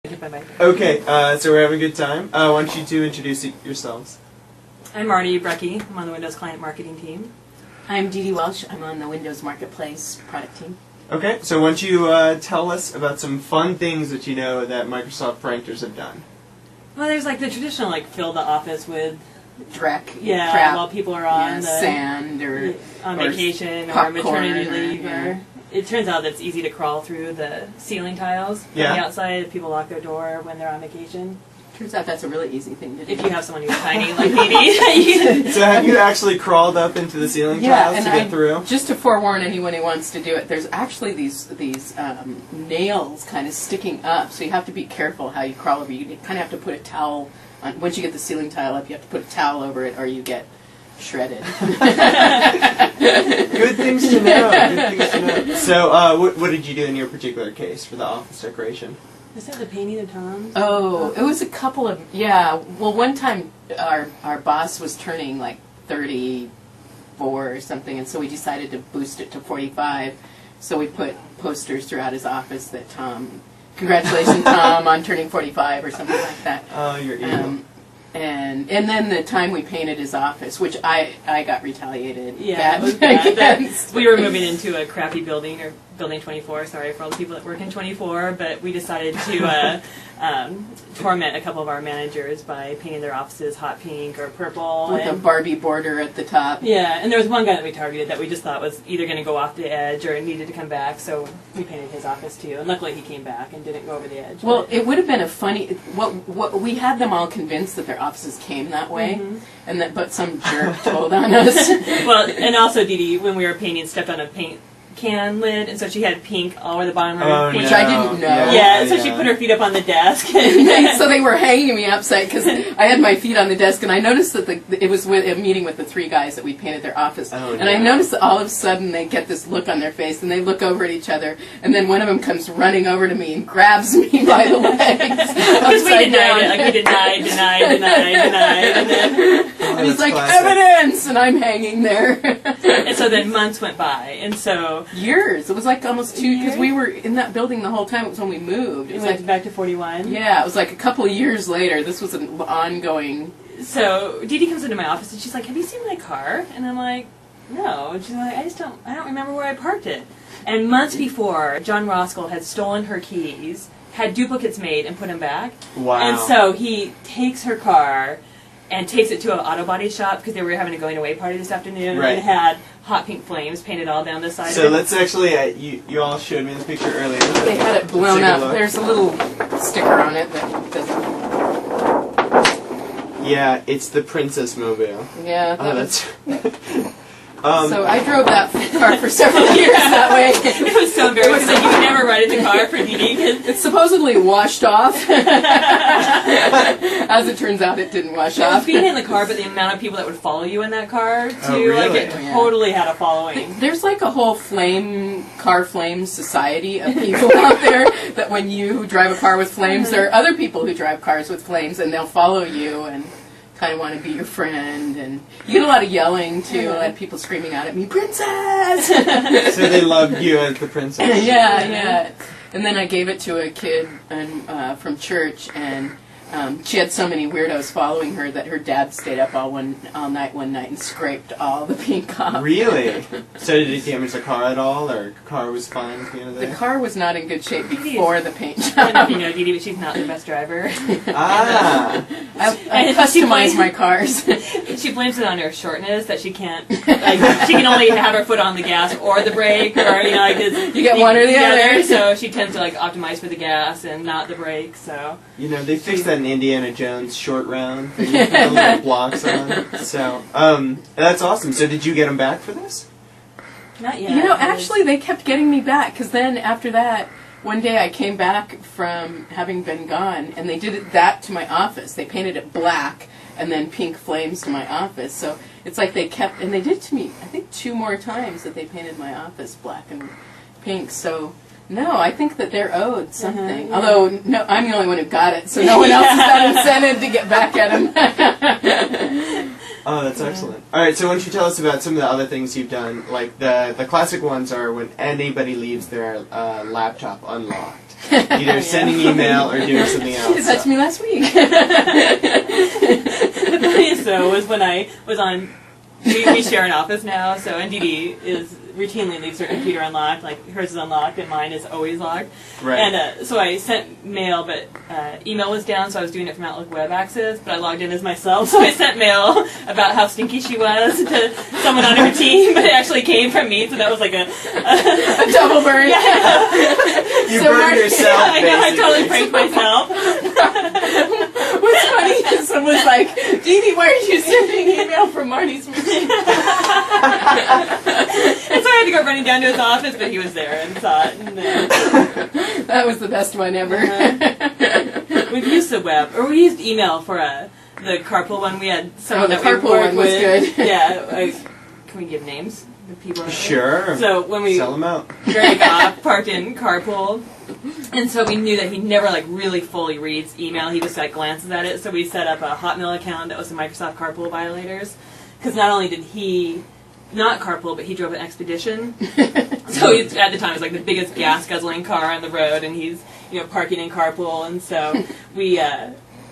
Okay, so we're having a good time. I want you to introduce yourselves. I'm Mardi, Brekke. I'm on the Windows Client Marketing team. I'm Walsh. I'm on the Windows Marketplace product team. Okay, so why don't you tell us about some fun things that you know that Microsoft pranksters have done? Well, there's like the traditional, like fill the office with Dreck, yeah, crap, while people are on the sand or on vacation or maternity leave. Or it turns out that it's easy to crawl through the ceiling tiles from the outside if people lock their door when they're on vacation. Turns out that's a really easy thing to do. If you have someone who's tiny like Dee. So have you actually crawled up into the ceiling tiles to get through? Just to forewarn anyone who wants to do it, there's actually these nails kind of sticking up, so you have to be careful how you crawl over. You kind of have to put a towel on. Once you get the ceiling tile up, you have to put a towel over it or you get shredded. Good things to know. Good things to know. So what did you do in your particular case for the office decoration? Is that the painting of Tom's? Oh, it was a couple of, well, one time our boss was turning like 34 or something, and so we decided to boost it to 45. So we put posters throughout his office that congratulations Tom on turning 45 or something like that. Oh, you're evil. And then the time we painted his office, which I got retaliated against. We were moving into a crappy building, or Building 24, sorry for all the people that work in 24, but we decided to torment a couple of our managers by painting their offices hot pink or purple. With a Barbie border at the top. Yeah, and there was one guy that we targeted that we just thought was either going to go off the edge or needed to come back, so we painted his office too. And luckily he came back and didn't go over the edge. Well, it would have been a funny... What we had them all convinced that their offices came that way, but some jerk told on us. Well, and also Dee, when we were painting, stepped on a paint can lid, and so she had pink all over the bottom of her which I didn't know. Yeah, so she put her feet up on the desk. So they were hanging me upside because I had my feet on the desk, and I noticed that it was with a meeting with the three guys that we painted their office, and I noticed that all of a sudden they get this look on their face, and they look over at each other, and then one of them comes running over to me and grabs me by the legs. Because we denied it, like we denied, and then and he's like, classic. Evidence! And I'm hanging there. And so then months went by, and so... Years. It was like almost 2, because we were in that building the whole time. It was when we moved. It was like back to 41? Yeah, it was like a couple of years later. This was an ongoing... So Dee comes into my office, and she's like, have you seen my car? And I'm like, no. And she's like, I don't remember where I parked it. And months before, John Roskell had stolen her keys, had duplicates made, and put them back. Wow. And so he takes her car and takes it to an auto body shop because they were having a going away party this afternoon, and had hot pink flames painted all down the side of it. So let's actually, you all showed me this picture earlier. They had it blown up. There's a little sticker on it that doesn't... Yeah, it's the Princess Mobile. Yeah. That's... So I drove that car for several years that way. It was so embarrassing that you could never ride in the car for Dee. It's supposedly washed off. As it turns out, it didn't wash off. Being in the car, but the amount of people that would follow you in that car, too, really? like it totally had a following. There's like a whole car flame society of people out there that when you drive a car with flames, there are other people who drive cars with flames, and they'll follow you and kind of want to be your friend, and you get a lot of yelling too, a lot of people screaming out at me, "Princess!" So they loved you as the princess. Yeah. And then I gave it to a kid from church, and she had so many weirdos following her that her dad stayed up all night one night and scraped all the pink off. Really? So did it damage the car at all, or the car was fine at the end of the day? The car was not in good shape before the paint job. You know, Dee, but she's not the best driver. I customize my cars. She blames it on her shortness, that she can't, like, she can only have her foot on the gas or the brake, or, you know, you get one or the other. So she tends to, like, optimize for the gas and not the brake, so. You know, they fixed that in Indiana Jones short round. They put the little blocks on. So, that's awesome. So did you get them back for this? Not yet. You know, actually, they kept getting me back, because then after that, one day I came back from having been gone, and they did that to my office. They painted it black, and then pink flames to my office. So it's like they kept, and they did to me, I think 2 more times that they painted my office black and pink. So, no, I think that they're owed something. Although, no, I'm the only one who got it, so no one else has got incentive to get back at them. Oh, that's excellent. All right, so why don't you tell us about some of the other things you've done? Like the classic ones are when anybody leaves their laptop unlocked. Either sending email or doing something else. She did that to me last week. The funniest though was when I was on. We share an office now, so and Dee Dee routinely leaves her computer unlocked. Like hers is unlocked and mine is always locked. Right. And so I sent mail, but email was down, so I was doing it from Outlook Web Access. But I logged in as myself, so I sent mail about how stinky she was to someone on her team. But it actually came from me, so that was like a double burn. Yeah. You burned yourself. I know. I totally pranked myself. What's funny is someone was like, Dee Dee, why are you sending email from Marty's machine? And so I had to go running down to his office, but he was there and saw it. And then, That was the best one ever. we've used the web, or we used email for the carpool one. We had someone the that we carpool worked one was with. good. Yeah. Can we give names? The people. Sure. So when we Sell them out. Greg parked in carpool, and so we knew that he never like really fully reads email. He just like glances at it. So we set up a Hotmail account that was the Microsoft Carpool Violators, because not only did he not carpool, but he drove an Expedition. So at the time it was like the biggest gas guzzling car on the road, and he's parking in carpool, and so we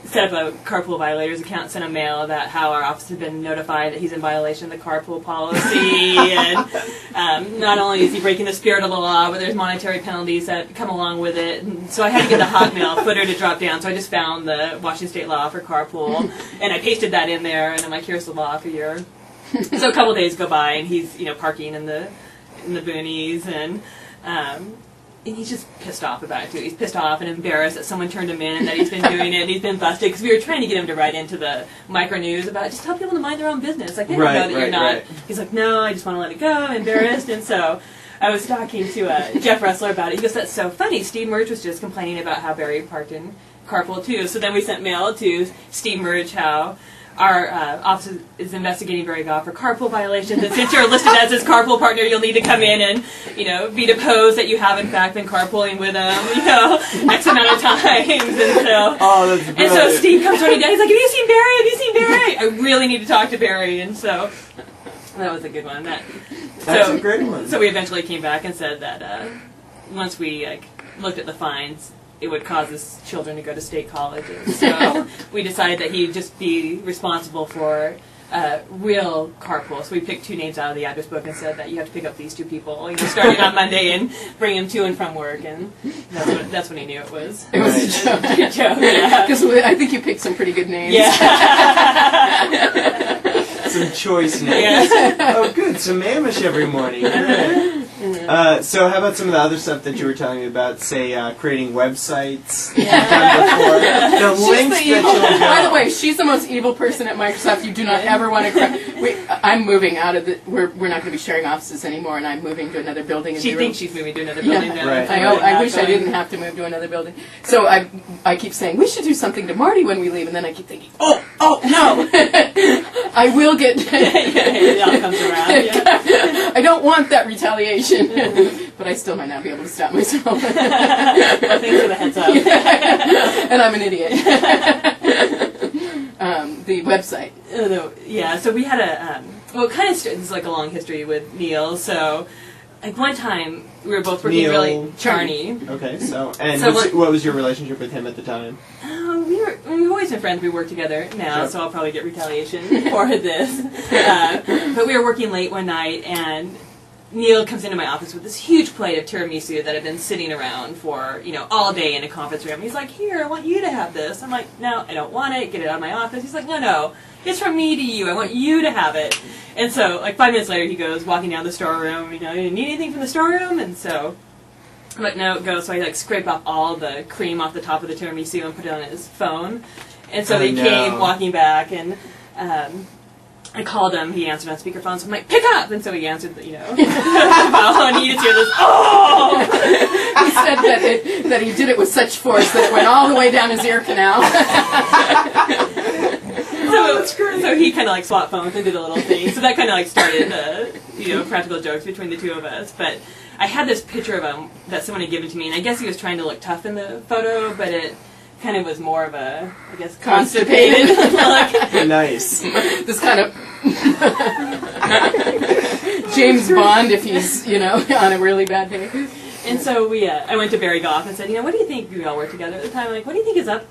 set up a Carpool Violators account, sent a mail about how our office had been notified that he's in violation of the carpool policy, and not only is he breaking the spirit of the law, but there's monetary penalties that come along with it. And so I had to get the Hotmail footer to drop down, so I just found the Washington State law for carpool, and I pasted that in there, and I'm like, here's the law for your... So a couple days go by, and he's parking in the boonies, and he's just pissed off about it too. He's pissed off and embarrassed that someone turned him in and that he's been doing it and he's been busted, because we were trying to get him to write into the micro news about just tell people to mind their own business. Like, they don't know that you're not. Right. He's like, no, I just want to let it go. I'm embarrassed. And so I was talking to Jeff Ressler about it. He goes, that's so funny. Steve Murch was just complaining about how Barry parked in carpool too. So then we sent mail to Steve Murch how our office is investigating Barry Goff for carpool violations, and since you're listed as his carpool partner, you'll need to come in and, be deposed that you have in fact been carpooling with him, X amount of times, and so. Oh, that's brilliant. And so Steve comes running down. He's like, "Have you seen Barry? Have you seen Barry? I really need to talk to Barry." And so that was a good one. That's a great one. So we eventually came back and said that once we looked at the fines, it would cause his children to go to state colleges. So we decided that he'd just be responsible for real carpool. So we picked 2 names out of the address book and said that you have to pick up these 2 people, starting on Monday, and bring them to and from work. And that's when he knew it was. It was a joke. A joke, yeah. Because I think you picked some pretty good names. Yeah. Some choice names. Yeah. Oh, good. Some Amish every morning. Good. So how about some of the other stuff that you were telling me about, say, creating websites? Yeah. The links that you'll go. By the way, she's the most evil person at Microsoft. You do not ever want to... I'm moving out of the... We're not going to be sharing offices anymore, and I'm moving to another building. She thinks she's moving to another building now. Right. I wish I didn't have to move to another building. So I keep saying, we should do something to Marty when we leave, and then I keep thinking, oh, no! I will get... It all comes around, yeah. I don't want that retaliation. But I still might not be able to stop myself. Well, thanks for the heads up. And I'm an idiot. The website. Yeah, so we had this is like a long history with Neil. So, one time we were both working Neil really Charney. Okay, and So what was your relationship with him at the time? We've always been friends. We work together now, Sure. so I'll probably get retaliation for this. But we were working late one night, and Neil comes into my office with this huge plate of tiramisu that had been sitting around for, all day in a conference room. He's like, "Here, I want you to have this." I'm like, "No, I don't want it. Get it out of my office." He's like, No, it's from me to you. I want you to have it." And so, 5 minutes later, he goes walking down the storeroom. "You need anything from the storeroom?" And so I'm like, "No, go." So I scrape off all the cream off the top of the tiramisu and put it on his phone. And so they came walking back, and I called him. He answered on speakerphone. So I'm like, "Pick up!" And so he answered the, phone. And you just hear this, "Oh!" He said that he did it with such force that it went all the way down his ear canal. That's great. So he kind of swapped phones and did a little thing. So that kind of started, practical jokes between the 2 of us. But I had this picture of him that someone had given to me, and I guess he was trying to look tough in the photo, but it kind of was more of a, constipated look. Nice. This kind of James Bond if he's, on a really bad day. And so I went to Barry Goff and said, what do you think? We all worked together at the time. I'm like, what do you think is up,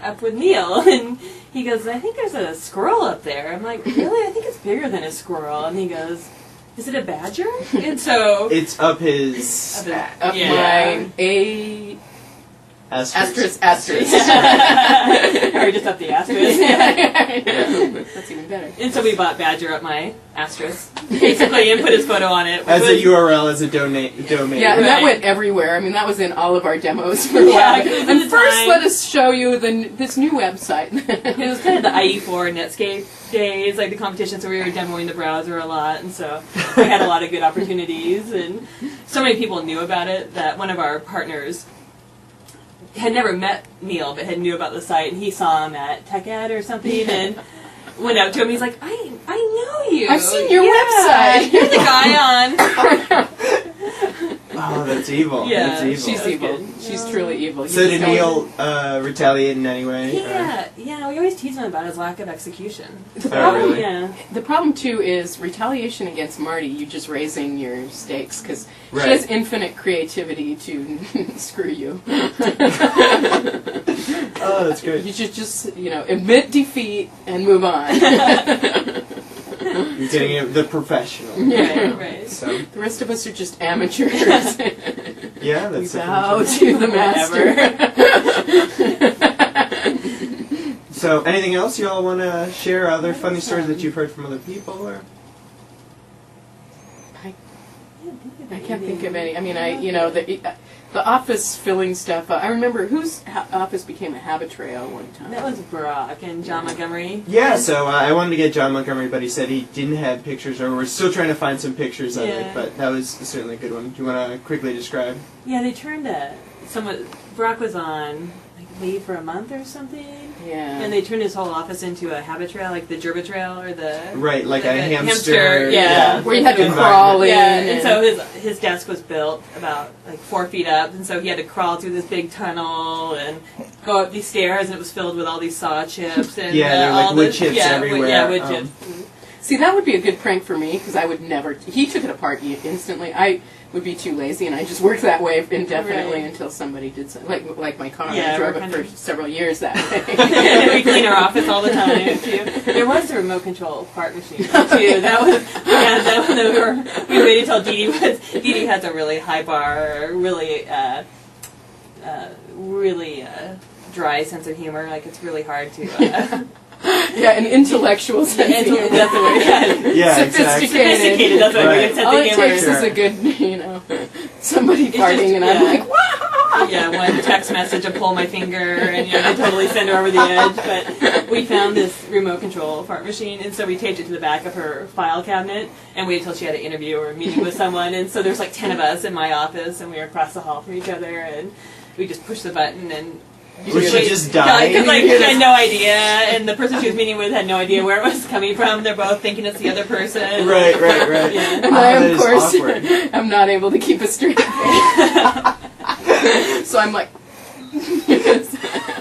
up with Neil? And he goes, I think there's a squirrel up there. I'm like, really? I think it's bigger than a squirrel. And he goes, is it a badger? And so it's up his... Up my A... Asterisk. Or just up the asterisk. That's even better. And so we bought Badger up my asterisk, basically, and put his photo on it. As a URL, as a domain. Yeah, and that went everywhere. I mean, that was in all of our demos for a while. And first, let us show you this new website. It was kind of the IE4 Netscape days, like the competition, so we were demoing the browser a lot, and so we had a lot of good opportunities. And so many people knew about it that one of our partners had never met Neil, but had knew about the site, and he saw him at TechEd or something, and went out to him. He's like, I know you. I've seen your website. You're the guy on. Oh, that's evil. Yeah, that's evil. She's evil. She's truly evil. So did Neil retaliate in any way? Yeah. We always tease him about his lack of execution. Really? Yeah. The problem too is retaliation against Mardi. You just raising your stakes because she Right. has infinite creativity to screw you. Oh, that's good. You should just admit defeat and move on. You're getting it, the professional. Right. So The rest of us are just amateurs. yeah, We that's bow to the master. So anything else you all want to share? Other funny stories that you've heard from other people, or? I can't think of any. I mean, the office filling stuff. I remember whose office became a habit trail one time. That was Brock and John Montgomery. Yeah, so I wanted to get John Montgomery, but he said he didn't have pictures, or we're still trying to find some pictures of it, but that was certainly a good one. Do you want to quickly describe? Yeah, they turned Brock was on leave for a month or something. Yeah. And they turned his whole office into a habit trail, like the Gerba trail or the... Right, like a hamster. Yeah. Where you had to crawl in. Yeah, and so his desk was built about 4 feet up, and so he had to crawl through this big tunnel and go up these stairs, and it was filled with all these saw chips. And, there were all wood chips everywhere. Wood chips. See, that would be a good prank for me, because I would never... He took it apart instantly. I would be too lazy, and I just worked that way indefinitely until somebody did something. Like my car. I drove it for several years that way. We clean our office all the time, too. There was the remote control fart machine, too. That was... Yeah, that one we waited till Dee Dee has a really high bar, really dry sense of humor. Like, it's really hard to... Yeah, an intellectual sense of humor. That's the word. Yeah, Sophisticated. That's what Right. sense All of it humor. takes is a good, somebody farting, and I'm like, wow! Yeah, one text message, I pull my finger, and I totally send her over the edge. But we found this remote control fart machine, and so we taped it to the back of her file cabinet, and waited until she had an interview or a meeting with someone. And so there's 10 of us in my office, and we were across the hall from each other, and we just pushed the button and... Would she just die? Because we had no idea, and the person she was meeting with had no idea where it was coming from. They're both thinking it's the other person. Right. Yeah. And I, of course, am not able to keep a straight face. So I'm like...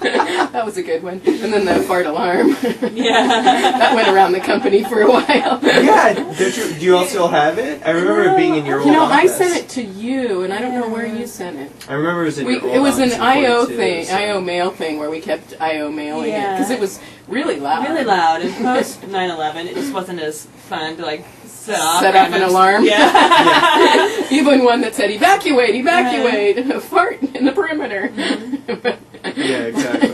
That was a good one. And then the fart alarm. Yeah. That went around the company for a while. Yeah, do you all still have it? I remember it being in your old office. I sent it to you, and I don't know where you sent it. I remember it was in your old It was an office IO too, thing, so. IO mail thing, where we kept IO mailing it, because it was really loud. Really loud. And post 9/11, it just wasn't as fun to set off an alarm. Yeah. Even one that said evacuate, fart in the perimeter. Yeah, exactly.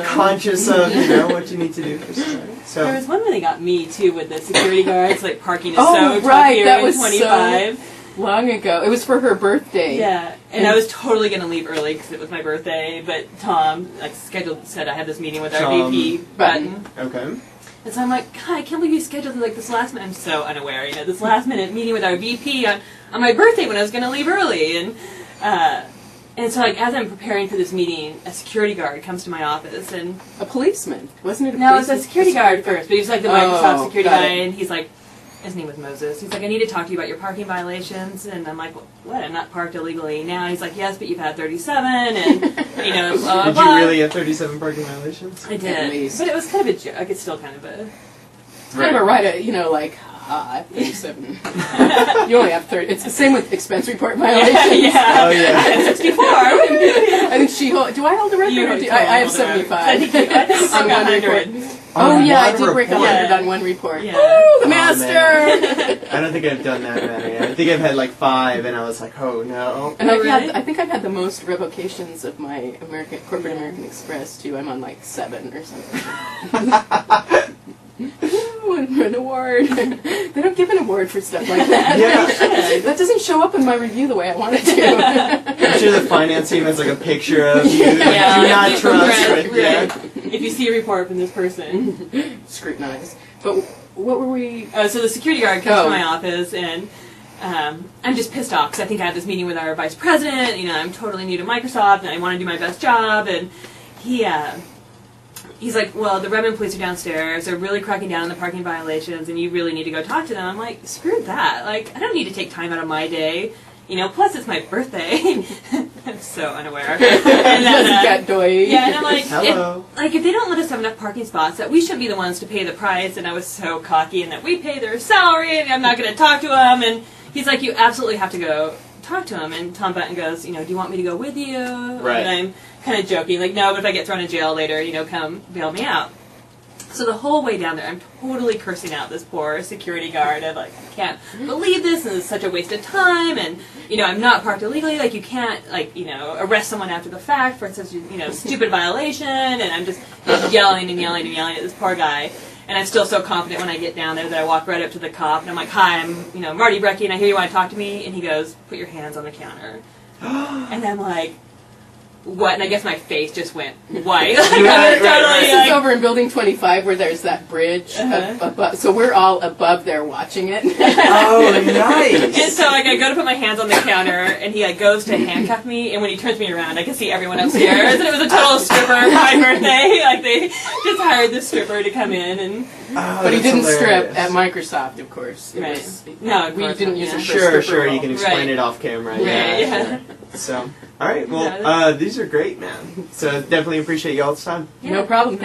Conscious of what you need to do for society. So There was one where they got me too with the security guards, parking is Oh, so tough right, here that in was 25. Long ago. It was for her birthday. Yeah, and I was totally going to leave early because it was my birthday, but Tom, said I had this meeting with our Tom VP Button. okay. And so I'm like, God, I can't believe you scheduled this last minute. I'm so unaware, this last minute meeting with our VP on my birthday when I was going to leave early. And so, as I'm preparing for this meeting, a security guard comes to my office, and... A policeman. Wasn't it a No, it was policeman? a security guard first, but he was the Microsoft security got guy, it. and he's his name was Moses. He's I need to talk to you about your parking violations, and I'm like, what? I'm not parked illegally now. He's like, yes, but you've had 37, and, blah, blah, Did blah. you really have 37 parking violations? I At did. least. But it was kind of a joke. It's still kind of a... It's kind of a right, I have 37. You only have 30. It's the same with expense report violations. Yeah. Oh yeah. 64. I think do I hold the record? You Or hold I have the record. 75 I think you on one 100. report. Oh On yeah, I one did break report. 100 on one report. Yeah. Woo, the Oh, master! I don't think I've done that many. I think I've had like 5, and I was like, oh no. And Oh, really? I think I've had the most revocations of my corporate American Express too. I'm on like 7 or something. Ooh, an award. They don't give an award for stuff like that. Yeah. That doesn't show up in my review the way I want it to. I'm sure the finance team has like a picture of you. Like, Yeah. do not trust. Right, Right? Yeah. right. If you see a report from this person. Scrutinize. But what were we? So the security guard comes Oh. to my office, and I'm just pissed off because I think I had this meeting with our vice president. You know, I'm totally new to Microsoft, and I want to do my best job. And he's like, well, the Redmond police are downstairs. They're really cracking down on the parking violations, and you really need to go talk to them. I'm like, screw that. Like, I don't need to take time out of my day. You know, plus it's my birthday. I'm so unaware. And then, Got doy. yeah, and I'm like, Hello. if they don't let us have enough parking spots, that we should be the ones to pay the price. And I was so cocky, and that we pay their salary, and I'm not going to talk to them. And he's like, you absolutely have to go talk to him. And Tom Button goes, you know, do you want me to go with you? Right. And I'm kind of joking, like, no, but if I get thrown in jail later, you know, come bail me out. So the whole way down there, I'm totally cursing out this poor security guard. I'm like, I can't believe this, and it's such a waste of time, and, you know, I'm not parked illegally, like, you can't, like, you know, arrest someone after the fact for such a, you know, stupid violation, and I'm just yelling and yelling and yelling at this poor guy. And I'm still so confident when I get down there that I walk right up to the cop, and I'm like, hi, I'm, you know, Mardi Brekke, and I hear you want to talk to me, and he goes, put your hands on the counter. And I'm like, what? And I guess my face just went white. Like, I was totally, This like, is over in Building 25 where there's that bridge above, so we're all above there watching it. Oh, nice. and so, like, I go to put my hands on the counter, and he, like, goes to handcuff me, and when he turns me around, I can see everyone upstairs, and it was a total stripper for my birthday. Like, they just hired this stripper to come in, and... Oh, But he that's didn't hilarious. strip at Microsoft, of course. It Right. was- No, of we course didn't not, use yeah. it for Sure, stripper sure, you role. can explain Right. it off camera. Right, yeah. So, all right, Yeah, well, these are great, man. So definitely appreciate y'all's time. No problem.